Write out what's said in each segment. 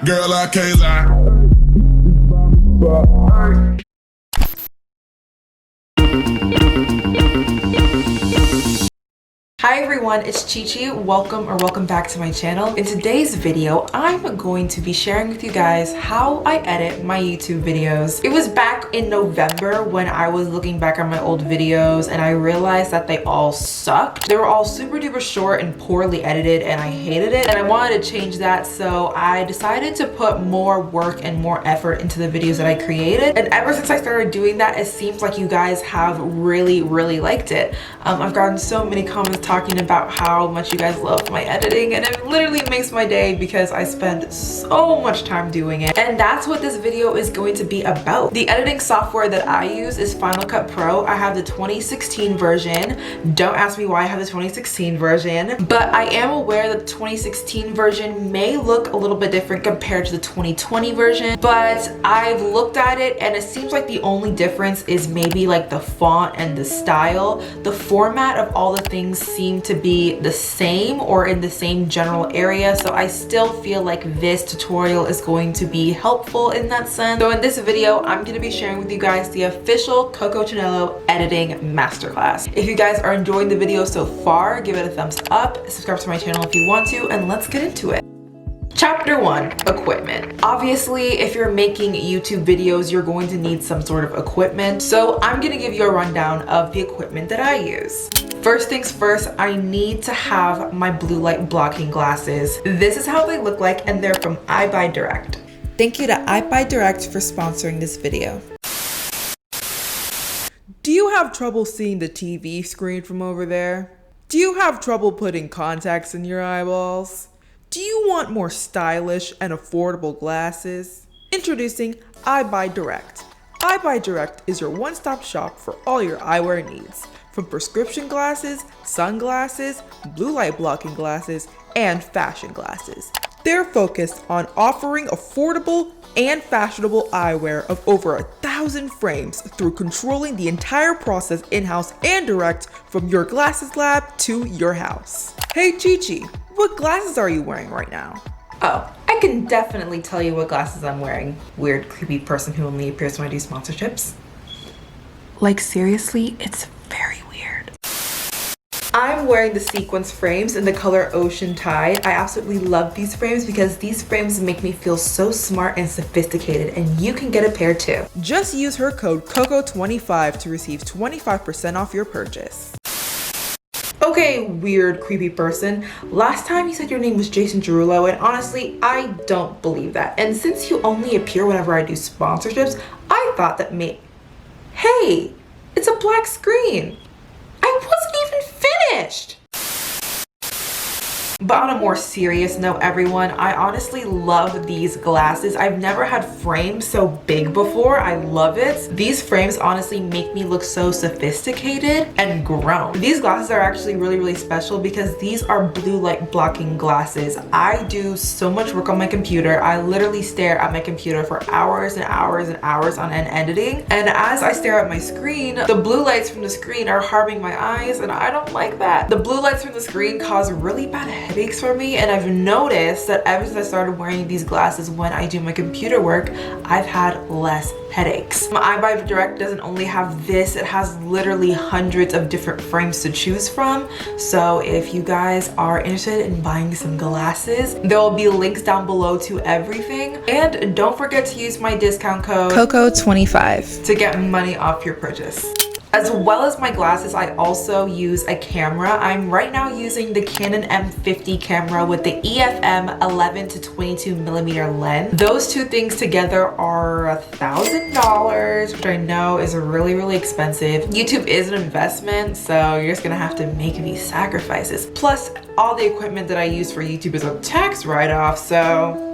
Girl, I can't lie. Hi everyone, it's Chi-Chi. Welcome back to my channel. In today's video, I'm going to be sharing with you guys how I edit my YouTube videos. It was back in November when I was looking back on my old videos and I realized that they all sucked. They were all super duper short and poorly edited and I hated it, and I wanted to change that, so I decided to put more work and more effort into the videos that I created. And ever since I started doing that, it seems like you guys have really liked it. I've gotten so many comments talking about how much you guys love my editing, and it literally makes my day because I spend so much time doing it. And that's what this video is going to be about. The editing software that I use is Final Cut Pro. I have the 2016 version. Don't ask me why I have the 2016 version, but I am aware that the 2016 version may look a little bit different compared to the 2020 version, but I've looked at it and it seems like the only difference is maybe like the font and the style. The format of all the things seem to be the same or in the same general area, so I still feel like this tutorial is going to be helpful in that sense. So in this video, I'm going to be sharing with you guys the official Coco Chinelo editing masterclass. If you guys are enjoying the video so far, give it a thumbs up, subscribe to my channel if you want to, and let's get into it. Chapter 1, equipment. Obviously, if you're making YouTube videos, you're going to need some sort of equipment. So I'm gonna give you a rundown of the equipment that I use. First things first, I need to have my blue light blocking glasses. This is how they look like, and they're from iBuyDirect. Thank you to iBuyDirect for sponsoring this video. Do you have trouble seeing the TV screen from over there? Do you have trouble putting contacts in your eyeballs? Do you want more stylish and affordable glasses? Introducing iBuyDirect. iBuyDirect is your one-stop shop for all your eyewear needs, from prescription glasses, sunglasses, blue light blocking glasses, and fashion glasses. They're focused on offering affordable and fashionable eyewear of over 1,000 frames through controlling the entire process in-house and direct from your glasses lab to your house. Hey Chi-Chi, what glasses are you wearing right now? Oh, I can definitely tell you what glasses I'm wearing. Weird, creepy person who only appears when I do sponsorships. Like seriously, it's very weird. I'm wearing the sequence frames in the color Ocean Tide. I absolutely love these frames because these frames make me feel so smart and sophisticated, and you can get a pair too. Just use her code COCO25 to receive 25% off your purchase. Okay, weird, creepy person. Last time you said your name was Jason Derulo, and honestly, I don't believe that. And since you only appear whenever I do sponsorships, I thought that Hey, it's a black screen. I wasn't even finished. But on a more serious note, everyone, I honestly love these glasses. I've never had frames so big before. I love it. These frames honestly make me look so sophisticated and grown. These glasses are actually really special because these are blue light blocking glasses. I do so much work on my computer. I literally stare at my computer for hours and hours and hours on end editing. And as I stare at my screen, the blue lights from the screen are harming my eyes, and I don't like that. The blue lights from the screen cause really bad headaches for me, and I've noticed that ever since I started wearing these glasses when I do my computer work, I've had less headaches. My iBuyDirect doesn't only have this, it has literally hundreds of different frames to choose from. So if you guys are interested in buying some glasses, there will be links down below to everything. And don't forget to use my discount code COCO25 to get money off your purchase. As well as my glasses, I also use a camera. I'm right now using the Canon M50 camera with the EFM 11 to 22 millimeter lens. Those two things together are $1,000, which I know is really expensive. YouTube is an investment, so you're just gonna have to make these sacrifices. Plus, all the equipment that I use for YouTube is a tax write-off, so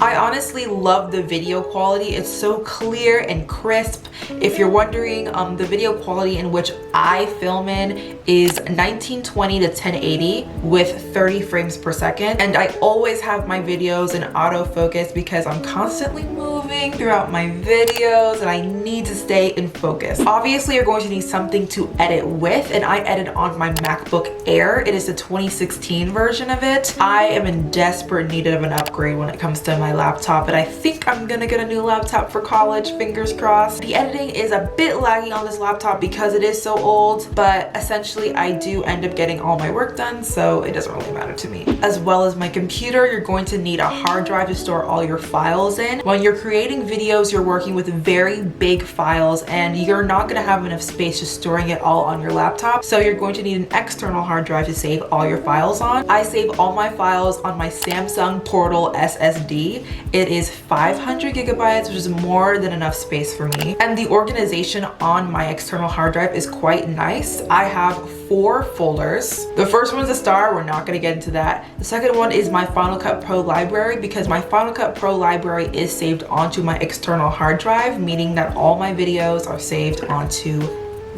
I honestly love the video quality. It's so clear and crisp. If you're wondering, the video quality in which I film in is 1920 to 1080 with 30 frames per second. And I always have my videos in autofocus because I'm constantly moving throughout my videos and I need to stay in focus. Obviously, you're going to need something to edit with, and I edit on my MacBook Air. It is the 2016 version of it. I am in desperate need of an upgrade when it comes to my my laptop, but I think I'm gonna get a new laptop for college, fingers crossed. The editing is a bit laggy on this laptop because it is so old, but essentially I do end up getting all my work done, so it doesn't really matter to me. As well as my computer, you're going to need a hard drive to store all your files in. When you're creating videos, you're working with very big files and you're not gonna have enough space just storing it all on your laptop, so you're going to need an external hard drive to save all your files on. I save all my files on my Samsung Portal SSD. It is 500 gigabytes, which is more than enough space for me. And the organization on my external hard drive is quite nice. I have 4 folders. The first one is a star, we're not gonna get into that. The second one is my Final Cut Pro library, because my Final Cut Pro library is saved onto my external hard drive, meaning that all my videos are saved onto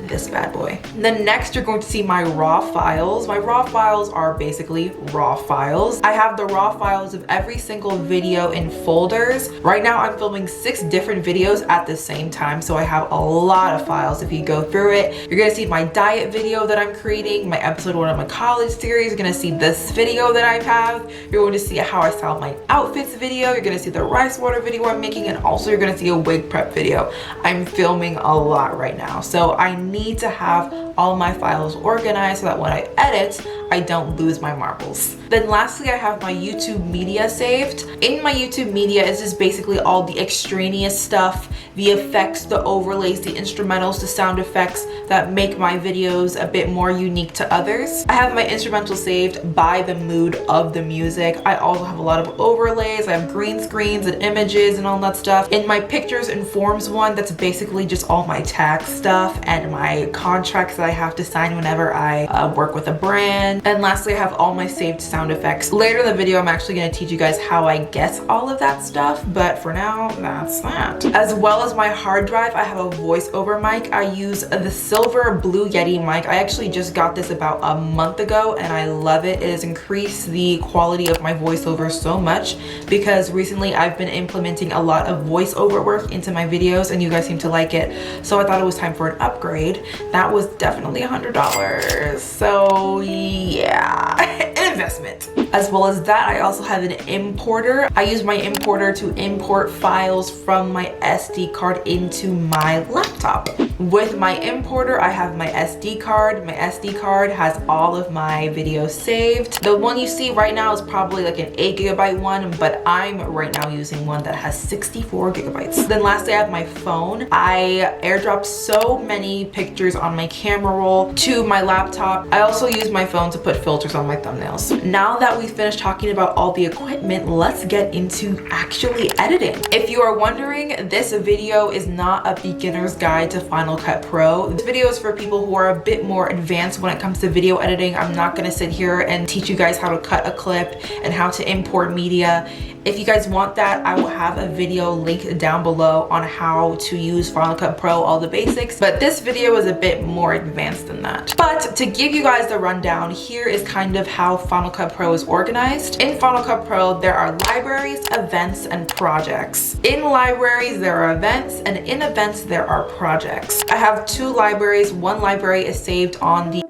this bad boy. Then next you're going to see my raw files. My raw files are basically raw files. I have the raw files of every single video in folders. Right now I'm filming 6 different videos at the same time, so I have a lot of files. If you go through it, you're gonna see my diet video that I'm creating, my episode 1 of my college series, you're gonna see this video that I have, you're going to see how I style my outfits video, you're gonna see the rice water video I'm making, and also you're gonna see a wig prep video. I'm filming a lot right now, so I need to have all my files organized so that when I edit, I don't lose my marbles. Then lastly, I have my YouTube media saved. In my YouTube media is just basically all the extraneous stuff, the effects, the overlays, the instrumentals, the sound effects that make my videos a bit more unique to others. I have my instrumental saved by the mood of the music. I also have a lot of overlays. I have green screens and images and all that stuff. In my pictures and forms one, that's basically just all my tax stuff and my contracts that I have to sign whenever I work with a brand. And lastly, I have all my saved sound effects. Later in the video, I'm actually gonna teach you guys how I get all of that stuff, but for now, that's that. As well as my hard drive, I have a voiceover mic. I use the silver Blue Yeti mic. I actually just got this about a month ago and I love it. It has increased the quality of my voiceover so much because recently I've been implementing a lot of voiceover work into my videos and you guys seem to like it. So I thought it was time for an upgrade. That was definitely $100. So yeah, an investment. As well as that, I also have an importer. I use my importer to import files from my SD card into my laptop. With my importer, I have my SD card. My SD card has all of my videos saved. The one you see right now is probably like an 8 gigabyte one, but I'm right now using one that has 64 gigabytes. Then lastly, I have my phone. I airdropped so many pictures on my camera roll to my laptop. I also use my phone to put filters on my thumbnails. Now that we've finished talking about all the equipment, let's get into actually editing. If you are wondering, this video is not a beginner's guide to Final Cut Pro. This video is for people who are a bit more advanced when it comes to video editing. I'm not gonna sit here and teach you guys how to cut a clip and how to import media. If you guys want that, I will have a video linked down below on how to use Final Cut Pro, all the basics, but this video is a bit more advanced than that. But to give you guys the rundown, here is kind of how Final Cut Pro is organized. In Final Cut Pro, there are libraries, events, and projects. In libraries, there are events, and in events, there are projects. I have 2 libraries. One library is saved on the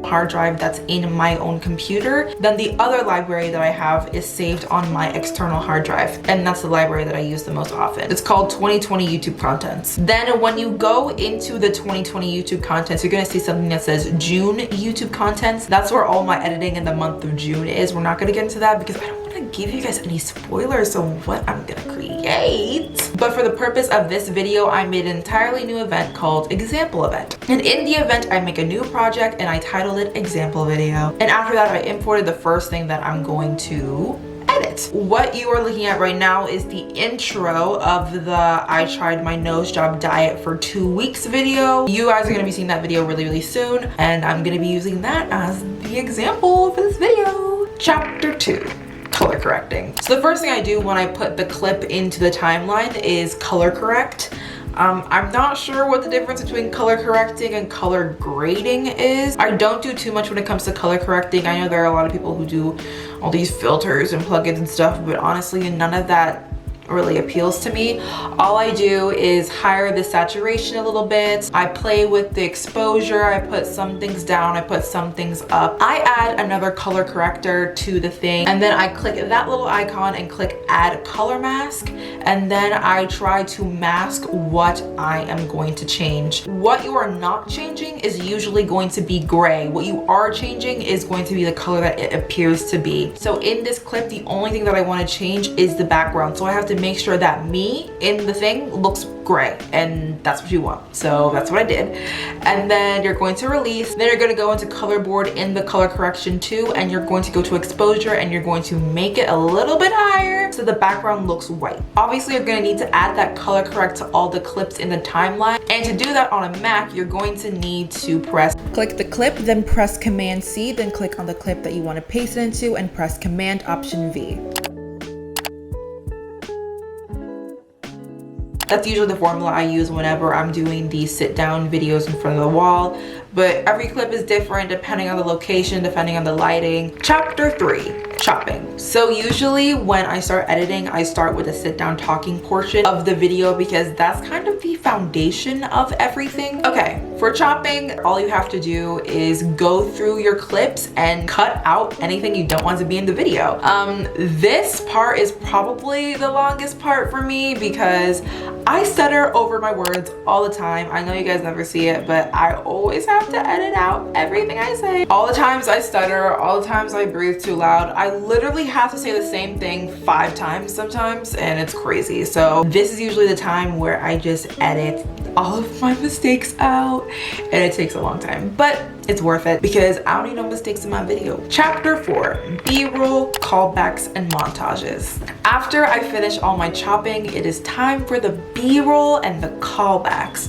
hard drive that's in my own computer. Then the other library that I have is saved on my external hard drive, and that's the library that I use the most often. It's called 2020 YouTube Contents. Then when you go into the 2020 YouTube Contents, you're gonna see something that says June YouTube Contents. That's where all my editing in the month of June is. We're not gonna get into that because I don't want to give you guys any spoilers of what I'm gonna create. But for the purpose of this video, I made an entirely new event called Example Event. And in the event, I make a new project and I titled it Example Video. And after that, I imported the first thing that I'm going to edit. What you are looking at right now is the intro of the I tried my nose job diet for 2 weeks video. You guys are gonna be seeing that video really soon, and I'm gonna be using that as the example for this video. Chapter 2. Color correcting. So the first thing I do when I put the clip into the timeline is color correct. I'm not sure what the difference between color correcting and color grading is. I don't do too much when it comes to color correcting. I know there are a lot of people who do all these filters and plugins and stuff, but honestly, none of that really appeals to me. All I do is higher the saturation a little bit. I play with the exposure. I put some things down, I put some things up. I add another color corrector to the thing, and then I click that little icon and click add color mask, and then I try to mask what I am going to change. What you are not changing is usually going to be gray. What you are changing is going to be the color that it appears to be. So in this clip, the only thing that I want to change is the background. So I have to make sure that me in the thing looks gray, and that's what you want. So that's what I did. And then you're going to release, then you're going to go into color board in the color correction too, and you're going to go to exposure and you're going to make it a little bit higher so the background looks white. Obviously you're going to need to add that color correct to all the clips in the timeline, and to do that on a Mac you're going to need to click the clip, then press Command C, then click on the clip that you want to paste it into and press Command Option V. That's usually the formula I use whenever I'm doing these sit down videos in front of the wall, but every clip is different depending on the location, depending on the lighting. Chapter 3, chopping. So usually when I start editing, I start with a sit down talking portion of the video because that's kind of the foundation of everything. Okay, for chopping, all you have to do is go through your clips and cut out anything you don't want to be in the video. This part is probably the longest part for me because I stutter over my words all the time. I know you guys never see it, but I always have to edit out everything I say. All the times I stutter, all the times I breathe too loud, I literally have to say the same thing 5 times sometimes, and it's crazy. So this is usually the time where I just edit all of my mistakes out, and it takes a long time, but it's worth it because I don't need no mistakes in my video. Chapter 4, B-roll, callbacks, and montages. After I finish all my chopping, it is time for the B-roll and the callbacks.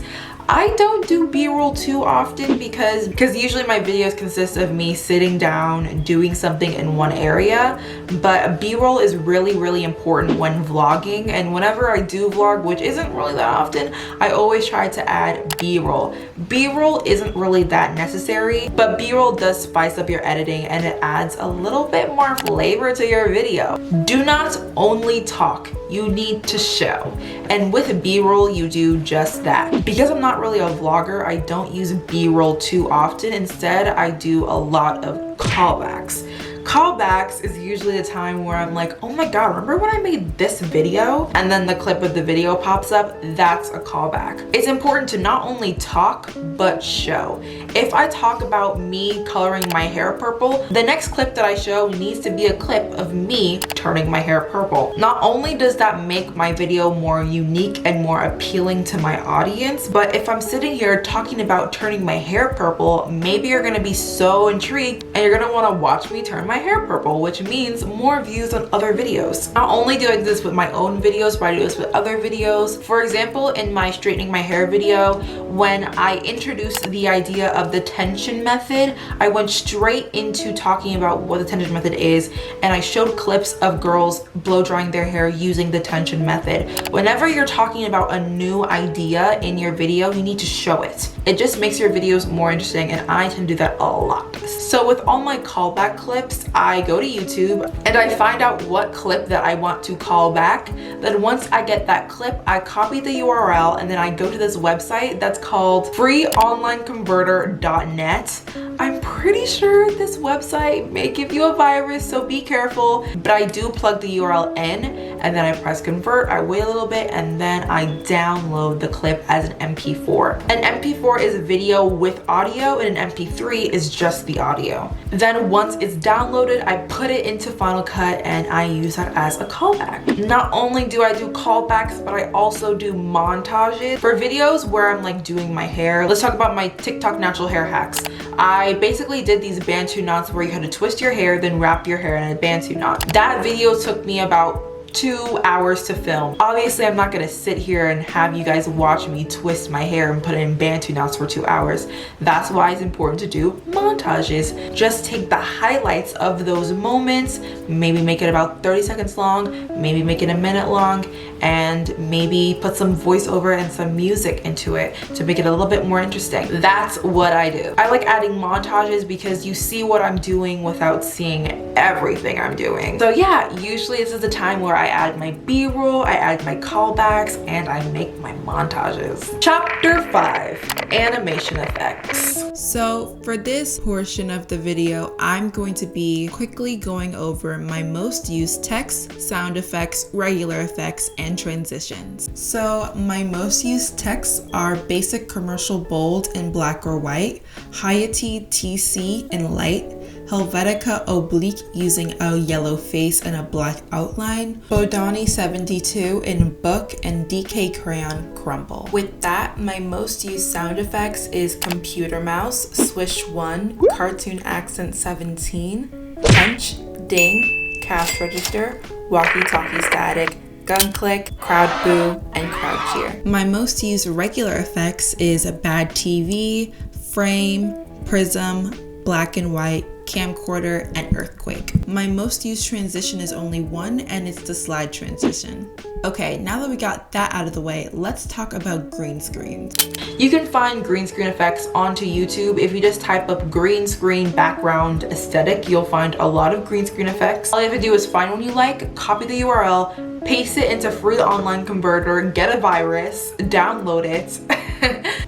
I don't do B-roll too often because usually my videos consist of me sitting down doing something in one area, but B-roll is really important when vlogging, and whenever I do vlog, which isn't really that often, I always try to add B-roll. B-roll isn't really that necessary, but B-roll does spice up your editing and it adds a little bit more flavor to your video. Do not only talk, you need to show. And with B-roll, you do just that. Because I'm not really a vlogger, I don't use B-roll too often. Instead, I do a lot of callbacks. Callbacks is usually the time where I'm like, oh my god, remember when I made this video? And then the clip of the video pops up. That's a callback. It's important to not only talk, but show. If I talk about me coloring my hair purple, the next clip that I show needs to be a clip of me turning my hair purple. Not only does that make my video more unique and more appealing to my audience, but if I'm sitting here talking about turning my hair purple, maybe you're gonna be so intrigued and you're gonna wanna watch me turn my hair purple, which means more views on other videos. Not only do I do this with my own videos, but I do this with other videos. For example, in my straightening my hair video, when I introduced the idea of the tension method, I went straight into talking about what the tension method is, and I showed clips of girls blow drying their hair using the tension method. Whenever you're talking about a new idea in your video, you need to show it. It just makes your videos more interesting, and I tend to do that a lot. So with all my callback clips, I go to YouTube and I find out what clip that I want to call back. Then once I get that clip, I copy the URL and then I go to this website that's called freeonlineconverter.net. I'm pretty sure this website may give you a virus, so be careful, but I do plug the URL in and then I press convert, I wait a little bit, and then I download the clip as an MP4. An MP4 is video with audio and an MP3 is just the audio. Then once it's downloaded, I put it into Final Cut and I use that as a callback. Not only do I do callbacks, but I also do montages for videos where I'm like doing my hair. Let's talk about my TikTok natural hair hacks. I basically did these Bantu knots where you had to twist your hair, then wrap your hair in a Bantu knot. That video took me about 2 hours to film. Obviously, I'm not gonna sit here and have you guys watch me twist my hair and put it in Bantu knots for 2 hours. That's why it's important to do montages. Just take the highlights of those moments, maybe make it about 30 seconds long, maybe make it a minute long, and maybe put some voiceover and some music into it to make it a little bit more interesting. That's what I do. I like adding montages because you see what I'm doing without seeing everything I'm doing. So yeah, usually this is the time where I add my B-roll, I add my callbacks, and I make my montages. Chapter 5, animation effects. So for this portion of the video, I'm going to be quickly going over my most used text, sound effects, regular effects, and transitions. So my most used texts are basic commercial bold in black or white, Hayati TC in light, Helvetica oblique using a yellow face and a black outline, Bodani 72 in book, and DK crayon crumble. With that, my most used sound effects is computer mouse, swish 1, cartoon accent 17, punch, ding, cash register, walkie-talkie static, gun click, crowd boo, and crowd cheer. My most used regular effects is a bad TV, frame, prism, black and white, camcorder, and earthquake. My most used transition is only one, and it's the slide transition. Okay, now that we got that out of the way, let's talk about green screens. You can find green screen effects onto YouTube. If you just type up green screen background aesthetic, you'll find a lot of green screen effects. All you have to do is find one you like, copy the URL, paste it into free online converter, get a virus, download it,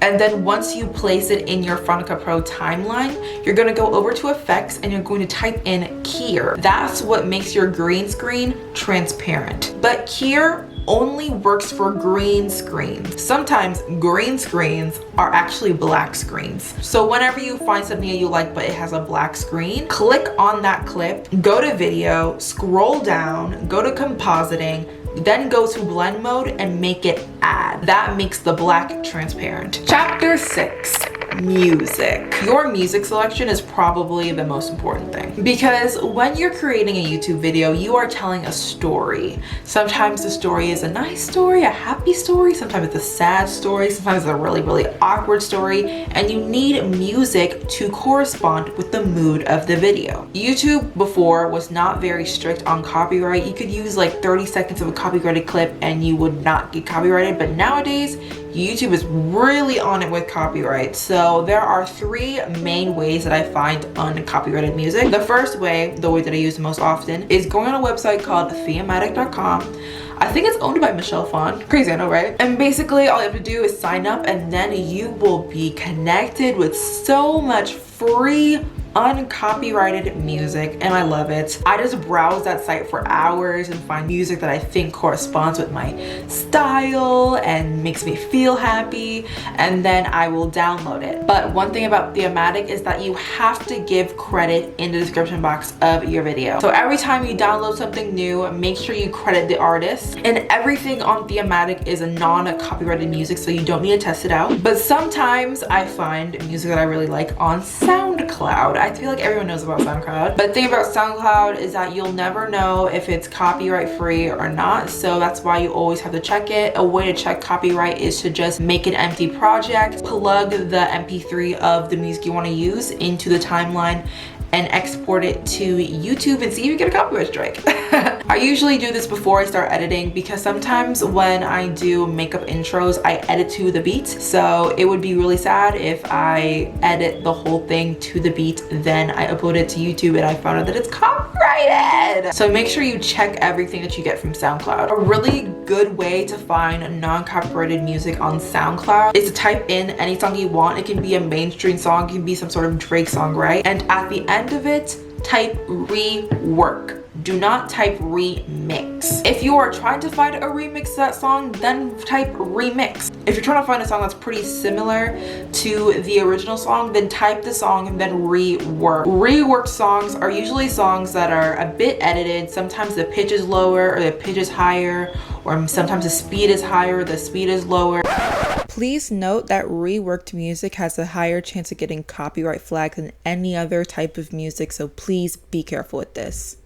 and then once you place it in your Final Cut Pro timeline, you're gonna go over to effects and you're going to type in keyer. That's what makes your green screen transparent. But keyer only works for green screens. Sometimes green screens are actually black screens. So whenever you find something that you like but it has a black screen, click on that clip, go to video, scroll down, go to compositing, then go to blend mode and make it add. That makes the black transparent. Chapter 6, music. Your music selection is probably the most important thing, because when you're creating a YouTube video, you are telling a story. Sometimes the story is a nice story, a happy story, sometimes it's a sad story, sometimes it's a really, really awkward story, and you need music to correspond with the mood of the video. YouTube before was not very strict on copyright. You could use like 30 seconds of a copyrighted clip and you would not get copyrighted, but nowadays YouTube is really on it with copyright. So there are 3 main ways that I find uncopyrighted music. The first way, the way that I use the most often, is going on a website called thematic.com. I think it's owned by Michelle Phan. Crazy, I know, right? And basically all you have to do is sign up and then you will be connected with so much free uncopyrighted music, and I love it. I just browse that site for hours and find music that I think corresponds with my style and makes me feel happy, and then I will download it. But one thing about Thematic is that you have to give credit in the description box of your video. So every time you download something new, make sure you credit the artist, and everything on Thematic is a non-copyrighted music, so you don't need to test it out. But sometimes I find music that I really like on SoundCloud. I feel like everyone knows about SoundCloud. But the thing about SoundCloud is that you'll never know if it's copyright free or not. So that's why you always have to check it. A way to check copyright is to just make an empty project, plug the MP3 of the music you want to use into the timeline, and export it to YouTube and see if you get a copyright strike. I usually do this before I start editing, because sometimes when I do makeup intros, I edit to the beat. So it would be really sad if I edit the whole thing to the beat, then I upload it to YouTube and I found out that it's copyrighted. So make sure you check everything that you get from SoundCloud. A really good way to find non-copyrighted music on SoundCloud is to type in any song you want. It can be a mainstream song, it can be some sort of Drake song, right? And at the end of it, type rework. Do not type remix. If you are trying to find a remix to that song, then type remix. If you're trying to find a song that's pretty similar to the original song, then type the song and then rework. Reworked songs are usually songs that are a bit edited. Sometimes the pitch is lower or the pitch is higher, or sometimes the speed is higher, the speed is lower. Please note that reworked music has a higher chance of getting copyright flagged than any other type of music, so please be careful with this.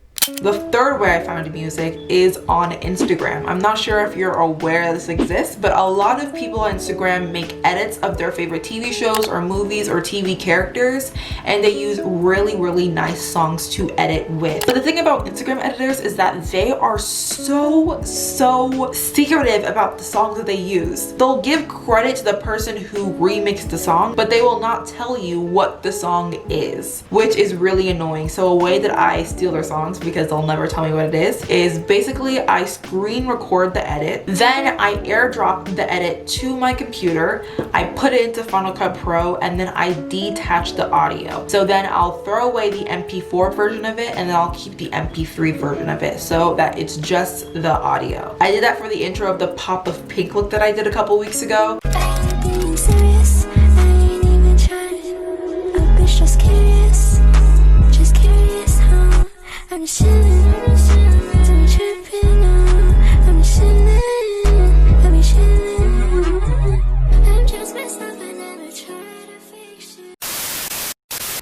The third way I found music is on Instagram. I'm not sure if you're aware this exists, but a lot of people on Instagram make edits of their favorite TV shows or movies or TV characters, and they use really, really nice songs to edit with. But the thing about Instagram editors is that they are so secretive about the songs that they use. They'll give credit to the person who remixed the song, but they will not tell you what the song is, which is really annoying. So a way that I steal their songs, because because they'll never tell me what it is basically I screen record the edit, then I airdrop the edit to my computer, I put it into Final Cut Pro, and then I detach the audio. So then I'll throw away the MP4 version of it and then I'll keep the MP3 version of it so that it's just the audio. I did that for the intro of the Pop of Pink look that I did a couple weeks ago.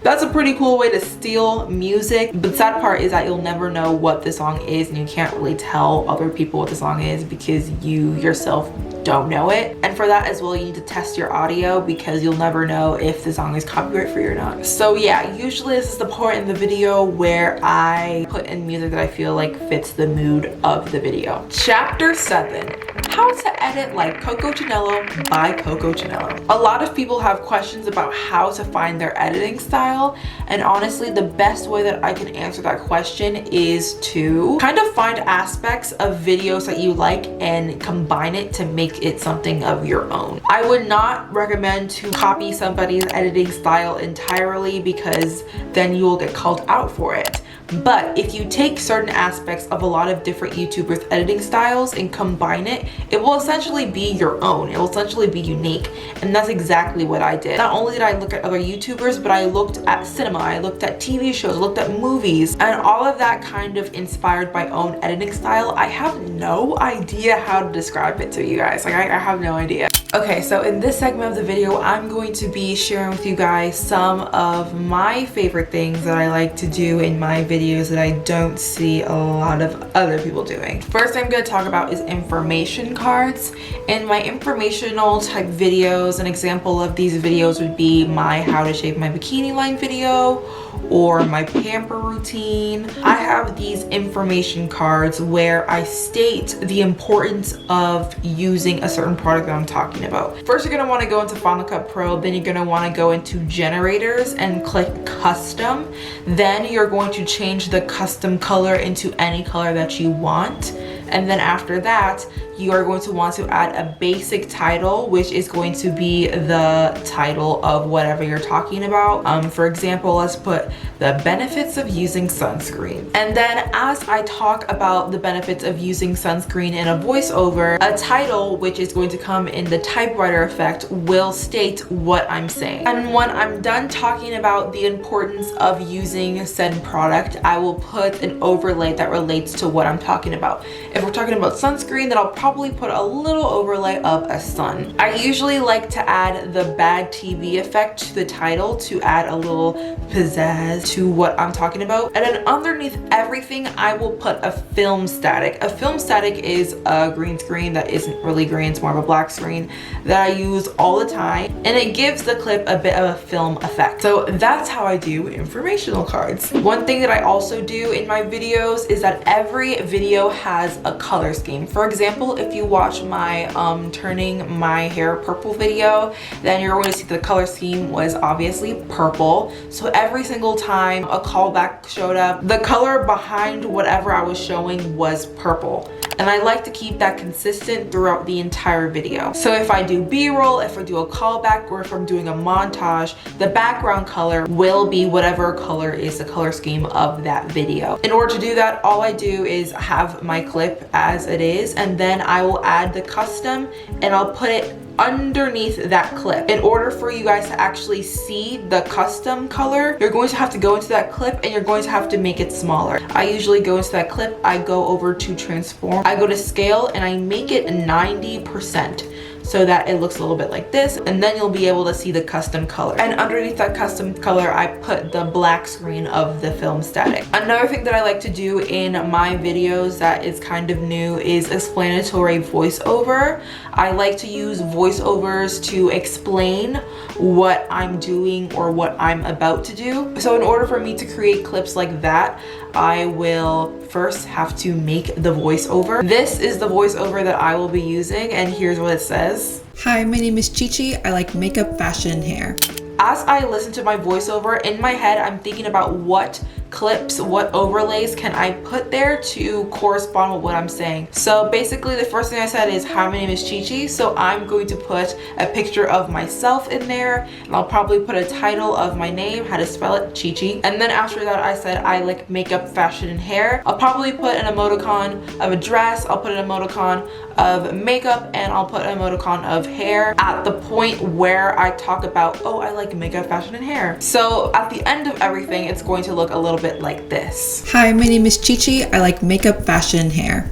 That's a pretty cool way to steal music, but the sad part is that you'll never know what the song is and you can't really tell other people what the song is because you yourself don't know it. And for that as well, you need to test your audio because you'll never know if the song is copyright free or not. So yeah, usually this is the part in the video where I put in music that I feel like fits the mood of the video. Chapter 7. How to edit like Coco Chinelo by Coco Chinelo. A lot of people have questions about how to find their editing style, and honestly the best way that I can answer that question is to kind of find aspects of videos that you like and combine it to make it something of your own. I would not recommend to copy somebody's editing style entirely because then you will get called out for it. But if you take certain aspects of a lot of different YouTubers' editing styles and combine it, it will essentially be your own. It will essentially be unique. And that's exactly what I did. Not only did I look at other YouTubers, but I looked at cinema, I looked at TV shows, looked at movies, and all of that kind of inspired my own editing style. I have no idea how to describe it to you guys. Like, I have no idea. Okay, so in this segment of the video, I'm going to be sharing with you guys some of my favorite things that I like to do in my videos that I don't see a lot of other people doing. First I'm going to talk about is information cards. In my informational type videos, an example of these videos would be my how to shave my bikini line video or my pamper routine. I have these information cards where I state the importance of using a certain product that I'm talking about. First, you're going to want to go into Final Cut Pro, then you're going to want to go into generators and click custom. Then you're going to change the custom color into any color that you want. And then after that, you are going to want to add a basic title, which is going to be the title of whatever you're talking about. For example, let's put the benefits of using sunscreen. And then as I talk about the benefits of using sunscreen in a voiceover, a title, which is going to come in the typewriter effect, will state what I'm saying. And when I'm done talking about the importance of using said product, I will put an overlay that relates to what I'm talking about. If we're talking about sunscreen, then I'll probably put a little overlay of a sun. I usually like to add the bad TV effect to the title to add a little pizzazz to what I'm talking about. And then underneath everything, I will put a film static. A film static is a green screen that isn't really green, it's more of a black screen that I use all the time. And it gives the clip a bit of a film effect. So that's how I do informational cards. One thing that I also do in my videos is that every video has a color scheme. For example, if you watch my turning my hair purple video, then you're going to see the color scheme was obviously purple. So every single time a callback showed up, the color behind whatever I was showing was purple. And I like to keep that consistent throughout the entire video. So if I do B-roll, if I do a callback, or if I'm doing a montage, the background color will be whatever color is the color scheme of that video. In order to do that, all I do is have my clip as it is, and then I will add the custom and I'll put it underneath that clip. In order for you guys to actually see the custom color, you're going to have to go into that clip and you're going to have to make it smaller. I usually go into that clip, I go over to transform, I go to scale, and I make it 90%. So that it looks a little bit like this, and then you'll be able to see the custom color. And underneath that custom color, I put the black screen of the film static. Another thing that I like to do in my videos that is kind of new is explanatory voiceover. I like to use voiceovers to explain what I'm doing or what I'm about to do. So in order for me to create clips like that, I will first have to make the voiceover. This is the voiceover that I will be using, and here's what it says. Hi, my name is Chichi. I like makeup, fashion, and hair. As I listen to my voiceover, in my head, I'm thinking about what clips, what overlays can I put there to correspond with what I'm saying. So basically the first thing I said is, hi, my name is Chichi. So I'm going to put a picture of myself in there, and I'll probably put a title of my name, how to spell it, Chichi. And then after that I said I like makeup, fashion, and hair. I'll probably put an emoticon of a dress, I'll put an emoticon of makeup, and I'll put an emoticon of hair at the point where I talk about, oh, I like makeup, fashion, and hair. So at the end of everything, it's going to look a little bit like this. Hi, my name is Chichi. I like makeup, fashion, and hair.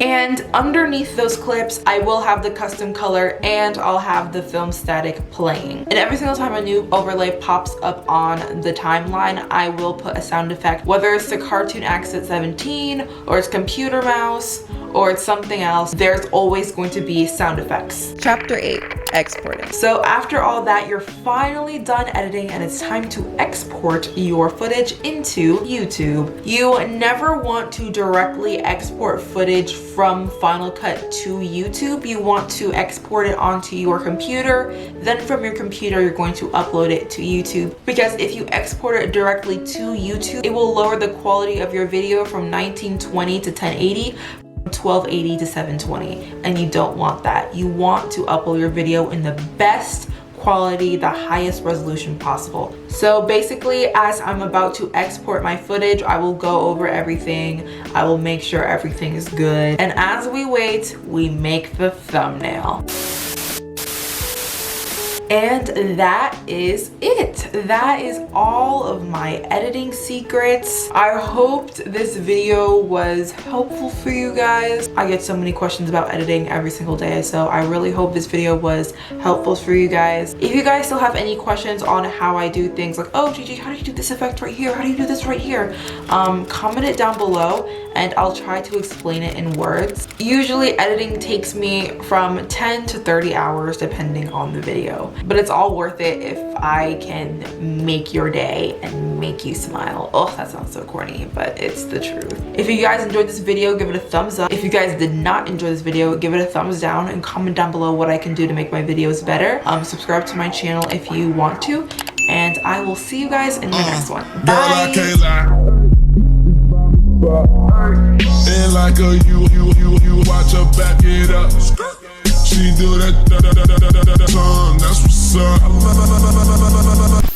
And underneath those clips, I will have the custom color and I'll have the film static playing. And every single time a new overlay pops up on the timeline, I will put a sound effect, whether it's the cartoon Accent 17 or it's computer mouse or it's something else, there's always going to be sound effects. Chapter 8, exporting. So after all that, you're finally done editing and it's time to export your footage into YouTube. You never want to directly export footage from Final Cut to YouTube. You want to export it onto your computer. Then from your computer, you're going to upload it to YouTube. Because if you export it directly to YouTube, it will lower the quality of your video from 1920 to 1080. 1280 to 720, and you don't want that. You want to upload your video in the best quality, the highest resolution possible. So basically, as I'm about to export my footage, I will go over everything. I will make sure everything is good. And as we wait, we make the thumbnail. And that is it. That is all of my editing secrets. I hoped this video was helpful for you guys. I get so many questions about editing every single day, so I really hope this video was helpful for you guys. If you guys still have any questions on how I do things, like, oh Gigi, how do you do this effect right here? How do you do this right here? Comment it down below and I'll try to explain it in words. Usually editing takes me from 10 to 30 hours depending on the video. But it's all worth it if I can make your day and make you smile. Oh, that sounds so corny, but it's the truth. If you guys enjoyed this video, give it a thumbs up. If you guys did not enjoy this video, give it a thumbs down and comment down below what I can do to make my videos better. Subscribe to my channel if you want to, and I will see you guys in the next one. Bye! And like a you watch her back it up. She do that tongue, that's what's up.